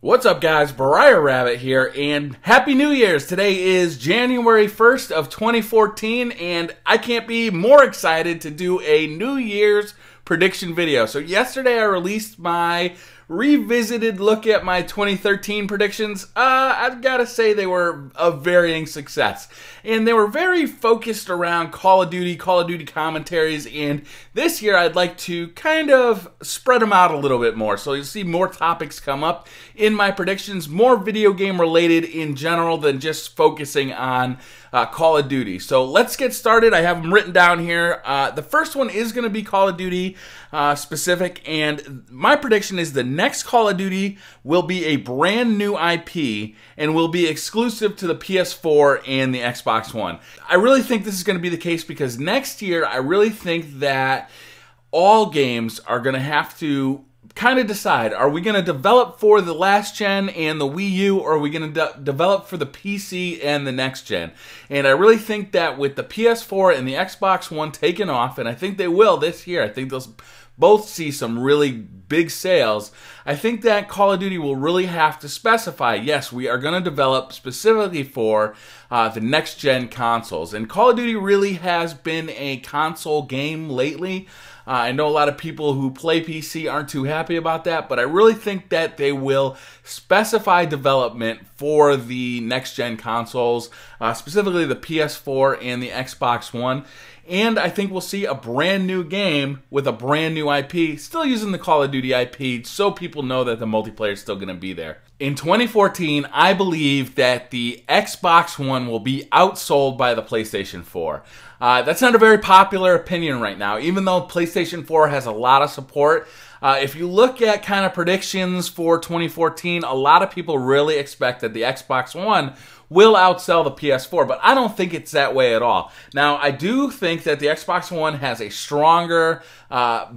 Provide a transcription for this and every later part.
What's up, guys? BriarRabbit here, and Happy New Year's! Today is January 1st of 2014, and I can't be more excited to do a New Year's prediction video. So yesterday I released my revisited look at my 2013 predictions. I've got to say they were a varying success. And they were very focused around Call of Duty commentaries, and this year I'd like to kind of spread them out a little bit more. So you'll see more topics come up in my predictions, more video game related in general than just focusing on Call of Duty. So let's get started. I have them written down here. The first one is going to be Call of Duty specific, and my prediction is the next Call of Duty will be a brand new IP and will be exclusive to the PS4 and the Xbox One. I really think this is going to be the case because next year I really think that all games are going to have to kind of decide, are we going to develop for the last gen and the Wii U, or are we going to develop for the PC and the next gen? And I really think that with the PS4 and the Xbox One taking off, and I think they will this year, I think they'll both see some really big sales, I think that Call of Duty will really have to specify, yes, we are going to develop specifically for the next-gen consoles. And Call of Duty really has been a console game lately. I know a lot of people who play PC aren't too happy about that, but I really think that they will specify development for the next-gen consoles, specifically the PS4 and the Xbox One. And I think we'll see a brand new game with a brand new IP, still using the Call of Duty IP, so people know that the multiplayer is still going to be there. In 2014, I believe that the Xbox One will be outsold by the PlayStation 4. That's not a very popular opinion right now, even though PlayStation 4 has a lot of support. If you look at kind of predictions for 2014, a lot of people really expect that the Xbox One will outsell the PS4, but I don't think it's that way at all. Now, I do think that the Xbox One has a stronger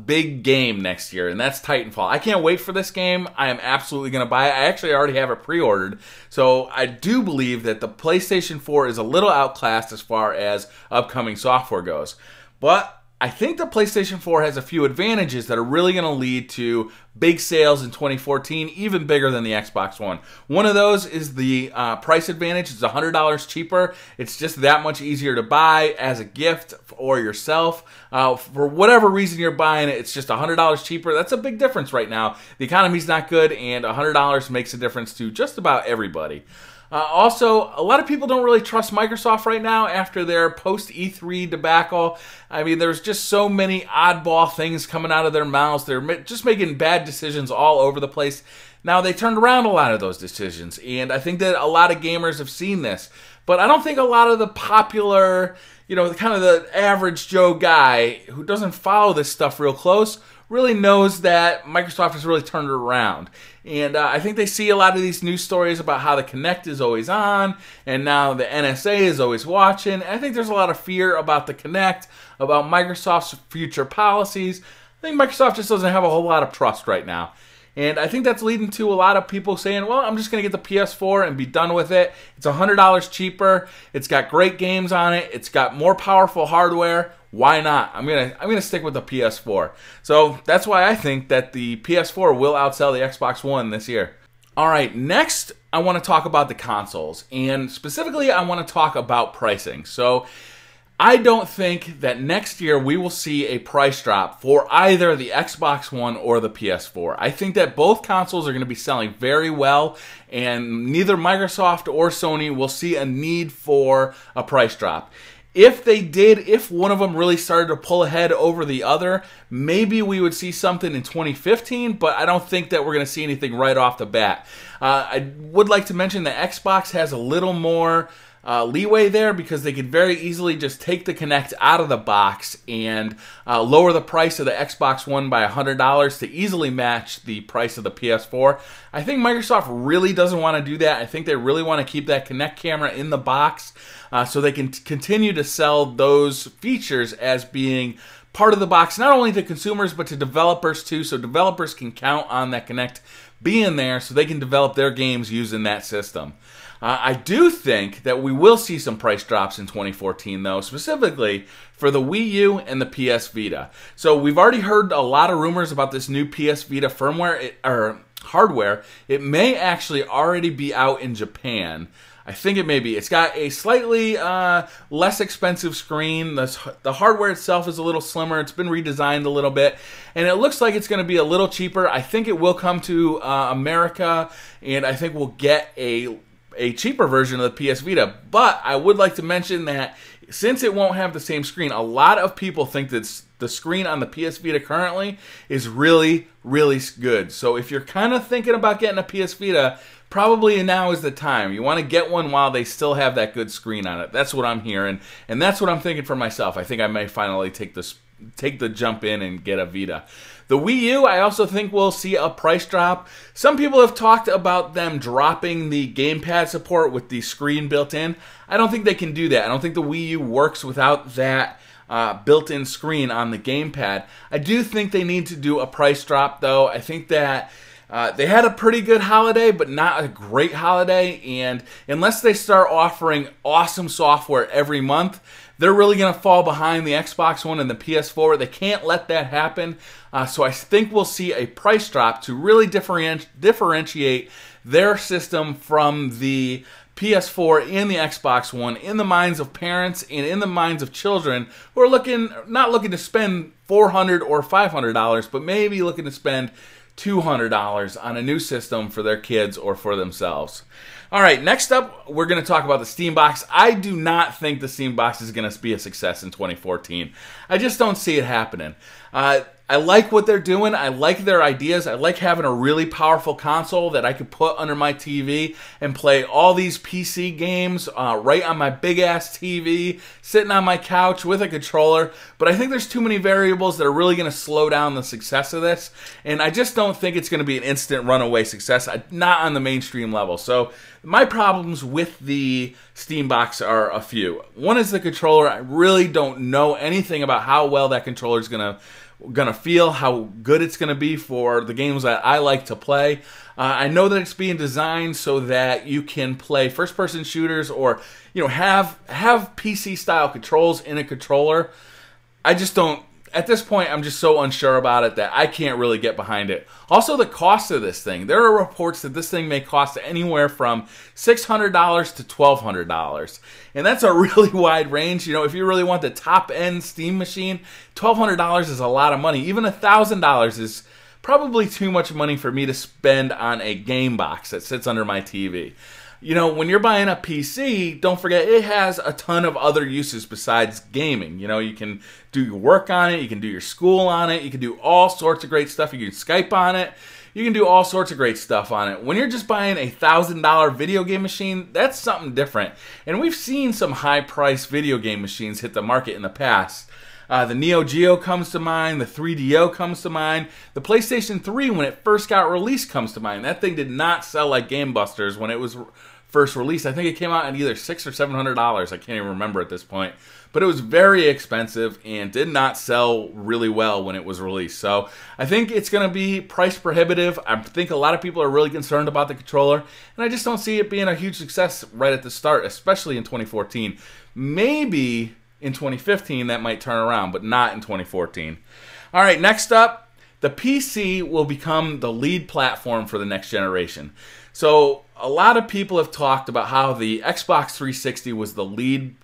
big game next year, and that's Titanfall. I can't wait for this game. I am absolutely going to buy it. I actually already have it pre-ordered, so I do believe that the PlayStation 4 is a little outclassed as far as upcoming software goes. But I think the PlayStation 4 has a few advantages that are really going to lead to big sales in 2014, even bigger than the Xbox One. One of those is the price advantage. It's $100 cheaper. It's just that much easier to buy as a gift or yourself. For whatever reason you're buying it, it's just $100 cheaper. That's a big difference right now. The economy's not good, and $100 makes a difference to just about everybody. Also, a lot of people don't really trust Microsoft right now after their post-E3 debacle. I mean, there's just so many oddball things coming out of their mouths. They're just making bad decisions all over the place. Now, they turned around a lot of those decisions, and I think that a lot of gamers have seen this. But I don't think a lot of the popular, you know, kind of the average Joe guy who doesn't follow this stuff real close really knows that Microsoft has really turned it around. And I think they see a lot of these news stories about how the Kinect is always on, and now the NSA is always watching. I think there's a lot of fear about the Kinect, about Microsoft's future policies. I think Microsoft just doesn't have a whole lot of trust right now. And I think that's leading to a lot of people saying, well, I'm just going to get the PS4 and be done with it. It's $100 cheaper. It's got great games on it. It's got more powerful hardware. Why not? I'm gonna stick with the PS4. So that's why I think that the PS4 will outsell the Xbox One this year. All right, next I want to talk about the consoles, and specifically I want to talk about pricing. So I don't think that next year we will see a price drop for either the Xbox One or the PS4. I think that both consoles are going to be selling very well, and neither Microsoft or Sony will see a need for a price drop. If they did, if one of them really started to pull ahead over the other, maybe we would see something in 2015, but I don't think that we're going to see anything right off the bat. I would like to mention that Xbox has a little more leeway there because they could very easily just take the Kinect out of the box and lower the price of the Xbox One by $100 to easily match the price of the PS4. I think Microsoft really doesn't want to do that. I think they really want to keep that Kinect camera in the box so they can continue to sell those features as being part of the box, not only to consumers but to developers too, so developers can count on that Kinect being there so they can develop their games using that system. I do think that we will see some price drops in 2014, though, specifically for the Wii U and the PS Vita. So we've already heard a lot of rumors about this new PS Vita firmware or hardware, it may actually already be out in Japan. I think it may be. It's got a slightly less expensive screen. The hardware itself is a little slimmer. It's been redesigned a little bit. And it looks like it's going to be a little cheaper. I think it will come to America, and I think we'll get a cheaper version of the PS Vita. But I would like to mention that since it won't have the same screen, a lot of people think that the screen on the PS Vita currently is really, really good. So if you're kind of thinking about getting a PS Vita, probably now is the time. You want to get one while they still have that good screen on it. That's what I'm hearing, and that's what I'm thinking for myself. I think I may finally take the jump in and get a Vita. The Wii U, I also think we'll see a price drop. Some people have talked about them dropping the gamepad support with the screen built in. I don't think they can do that. I don't think the Wii U works without that built-in screen on the gamepad. I do think they need to do a price drop, though. I think that they had a pretty good holiday, but not a great holiday, and unless they start offering awesome software every month, they're really going to fall behind the Xbox One and the PS4. They can't let that happen, so I think we'll see a price drop to really differentiate their system from the PS4 and the Xbox One in the minds of parents and in the minds of children who are not looking to spend $400 or $500, but maybe looking to spend $200 on a new system for their kids or for themselves. All right, next up, we're going to talk about the Steam Box. I do not think the Steam Box is going to be a success in 2014. I just don't see it happening. I like what they're doing. I like their ideas. I like having a really powerful console that I could put under my TV and play all these PC games right on my big-ass TV, sitting on my couch with a controller. But I think there's too many variables that are really going to slow down the success of this. And I just don't think it's going to be an instant runaway success, not on the mainstream level. So my problems with the Steam Box are a few. One is the controller. I really don't know anything about how well that controller is going to feel, how good it's going to be for the games that I like to play. I know that it's being designed so that you can play first-person shooters or have PC-style controls in a controller. I just don't. At this point, I'm just so unsure about it that I can't really get behind it. Also, the cost of this thing. There are reports that this thing may cost anywhere from $600 to $1,200. And that's a really wide range. If you really want the top-end Steam machine, $1,200 is a lot of money. Even $1,000 is probably too much money for me to spend on a game box that sits under my TV. When you're buying a PC, don't forget it has a ton of other uses besides gaming. You can do your work on it, you can do your school on it, you can do all sorts of great stuff. You can Skype on it, you can do all sorts of great stuff on it. When you're just buying a $1,000 video game machine, that's something different. And we've seen some high-priced video game machines hit the market in the past. The Neo Geo comes to mind, the 3DO comes to mind, the PlayStation 3 when it first got released comes to mind. That thing did not sell like Gamebusters when it was first released. I think it came out at either $600 or $700. I can't even remember at this point. But it was very expensive and did not sell really well when it was released. So I think it's going to be price prohibitive. I think a lot of people are really concerned about the controller. And I just don't see it being a huge success right at the start, especially in 2014. Maybe in 2015 that might turn around, but not in 2014. All right, next up, the PC will become the lead platform for the next generation. So a lot of people have talked about how the Xbox 360 was the lead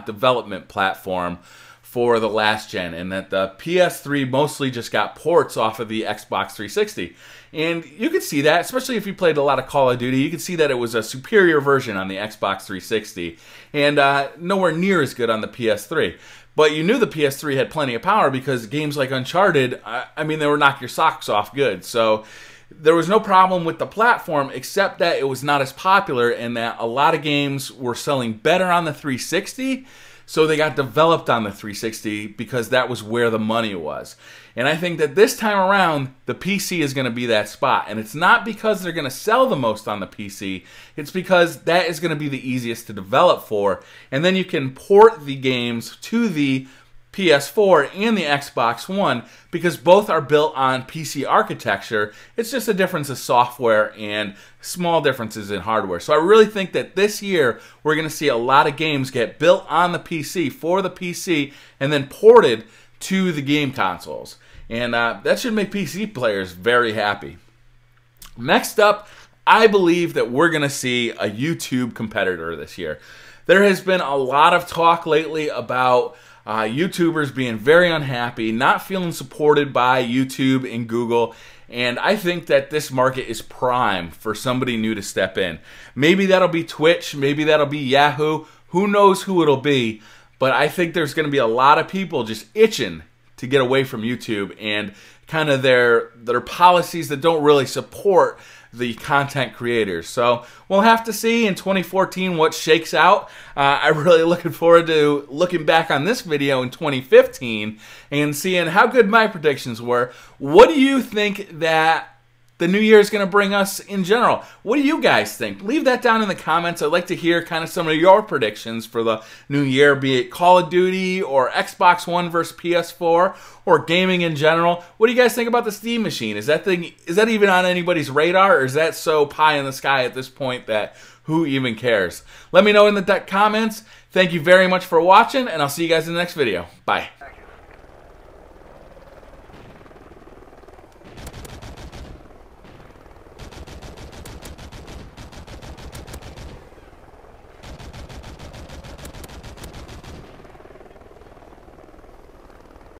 development platform for the last gen, and that the PS3 mostly just got ports off of the Xbox 360. And you could see that, especially if you played a lot of Call of Duty, you could see that it was a superior version on the Xbox 360, and nowhere near as good on the PS3. But you knew the PS3 had plenty of power because games like Uncharted, they were knock your socks off good. So there was no problem with the platform, except that it was not as popular and that a lot of games were selling better on the 360, so they got developed on the 360 because that was where the money was. And I think that this time around, the PC is going to be that spot. And it's not because they're going to sell the most on the PC, it's because that is going to be the easiest to develop for. And then you can port the games to the PS4 and the Xbox One because both are built on PC architecture. It's just a difference of software and small differences in hardware. So I really think that this year we're going to see a lot of games get built on the PC for the PC and then ported to the game consoles. And that should make PC players very happy. Next up, I believe that we're going to see a YouTube competitor this year. There has been a lot of talk lately about YouTubers being very unhappy, not feeling supported by YouTube and Google, and I think that this market is prime for somebody new to step in. Maybe that'll be Twitch, maybe that'll be Yahoo, who knows who it'll be, but I think there's going to be a lot of people just itching to get away from YouTube and kind of their policies that don't really support the content creators. So we'll have to see in 2014 what shakes out. I'm really looking forward to looking back on this video in 2015 and seeing how good my predictions were. What do you think that the new year is going to bring us in general? What do you guys think? Leave that down in the comments. I'd like to hear kind of some of your predictions for the new year, be it Call of Duty or Xbox One versus PS4 or gaming in general. What do you guys think about the Steam Machine? Is that even on anybody's radar, or is that so pie in the sky at this point that who even cares? Let me know in the comments. Thank you very much for watching, and I'll see you guys in the next video. Bye.